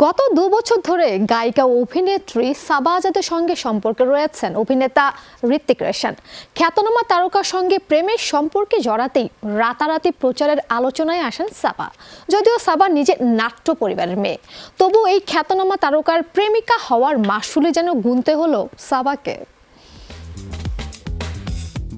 গত 2 বছর ধরে গায়িকা ও অভিনেত্রী সাবা আজাদের সঙ্গে সম্পর্কে রয়েছেন অভিনেতা ঋত্বিক রোশন। খ্যাতনামা তারকার সঙ্গে প্রেমের সম্পর্কে জড়াতেই রাতারাতি প্রচারের আলোচনায় আসেন সাবা। যদিও সাবা নিজে নাট্য পরিবারের মেয়ে, তবু এই খ্যাতনামা তারকার প্রেমিকা হওয়ার মাসুলে যেন গুনতে হলো সাবাকে।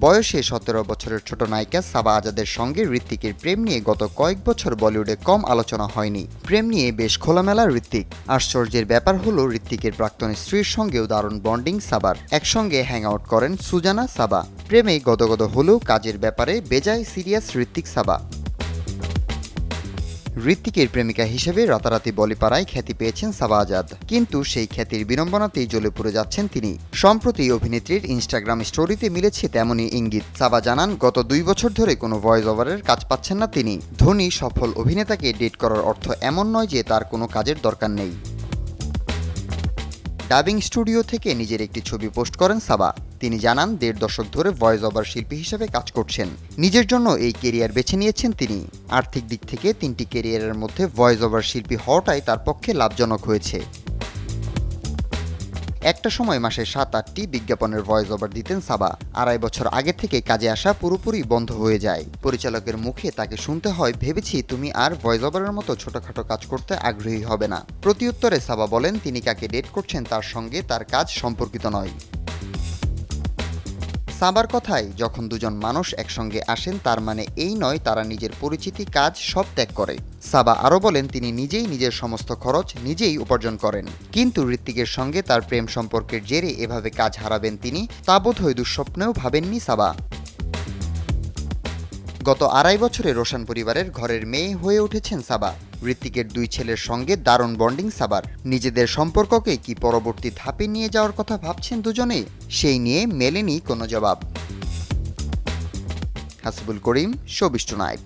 বয়সে 17 বছরের ছোট নায়িকা সাবা আজাদের সঙ্গে ঋত্বিকের প্রেম নিয়ে গত কয়েক বছর বলিউডে কম আলোচনা হয়নি। প্রেম নিয়ে বেশ খোলামেলা ঋত্বিক। আশ্চর্যের ব্যাপার হলো ঋত্বিকের প্রাক্তন স্ত্রীর সঙ্গেও দারুণ বন্ডিং সাবার। একসঙ্গে হ্যাং আউট করেন সুজানা সাবা। প্রেমে গদগদ হলেও কাজের ব্যাপারে বেজায় সিরিয়াস ঋত্বিক সাবা। ঋত্বিকের প্রেমিকা হিসেবে রাতারাতি বলিপাড়ায় খ্যাতি পেয়েছেন সাবা আজাদ, কিন্তু সেই খ্যাতির বিড়ম্বনাতেই জ্বলে পুড়ে যাচ্ছেন তিনি। সম্প্রতি অভিনেত্রীর ইনস্টাগ্রাম স্টোরিতে মিলেছে তেমনই ইঙ্গিত। সাবা জানান, গত 2 বছর ধরে কোনো ভয়েস ওভারের কাজ পাচ্ছেন না তিনি। ধনী সফল অভিনেতাকে ডেট করার অর্থ এমন নয় যে তার কোনো কাজের দরকার নেই। ডাবিং স্টুডিও থেকে নিজের একটি ছবি পোস্ট করেন সাবা। তিনি জানান, 1.5 দশক ধরে ভয়েস ওভার শিল্পী হিসেবে কাজ করছেন। নিজের জন্য এই কেরিয়ার বেছে নিয়েছেন তিনি। আর্থিক দিক থেকে 3টি কেরিয়ারের মধ্যে ভয়েস ওভার শিল্পী হওয়াটাই তার পক্ষে লাভজনক হয়েছে। একটা সময় মাসে 7-8টি বিজ্ঞাপনের ভয়েস ওভার দিতেন সাবা। 2.5 বছর আগে থেকে কাজে আসা পুরোপুরি বন্ধ হয়ে যায়। পরিচালকের মুখে তাকে শুনতে হয়, ভেবেছি তুমি আর ভয়েস ওভারের মতো ছোটখাটো কাজ করতে আগ্রহী হবে না। প্রত্যুত্তরে সাবা বলেন, তিনি কাকে ডেট করছেন তার সঙ্গে তার কাজ সম্পর্কিত নয়। সাবার কথায়, যখন দুজন মানুষ একসঙ্গে আসেন তার মানে এই নয় তারা নিজের পরিচিতি কাজ সব ত্যাগ করে। সাবা আরও বলেন, তিনি নিজেই নিজের সমস্ত খরচ নিজেই উপার্জন করেন। কিন্তু ঋত্বিকের সঙ্গে তার প্রেম সম্পর্কের জেরে এভাবে কাজ হারাবেন তিনি, তা বোধহয় দুঃস্বপ্নেও ভাবেননি সাবা। গত 2.5 বছরে রোশন পরিবারের ঘরের মেয়ে হয়ে উঠেছেন সাবা। ঋত্বিকের 2 ছেলের সঙ্গে দারুণ বন্ডিং সাবার। নিজেদের সম্পর্ককে কি পরবর্তী ধাপে নিয়ে যাওয়ার কথা ভাবছেন দুজনেই, সেই নিয়ে মেলেনি কোনো জবাব। হাসিবুল করিম, শোবিজ টুনাইট।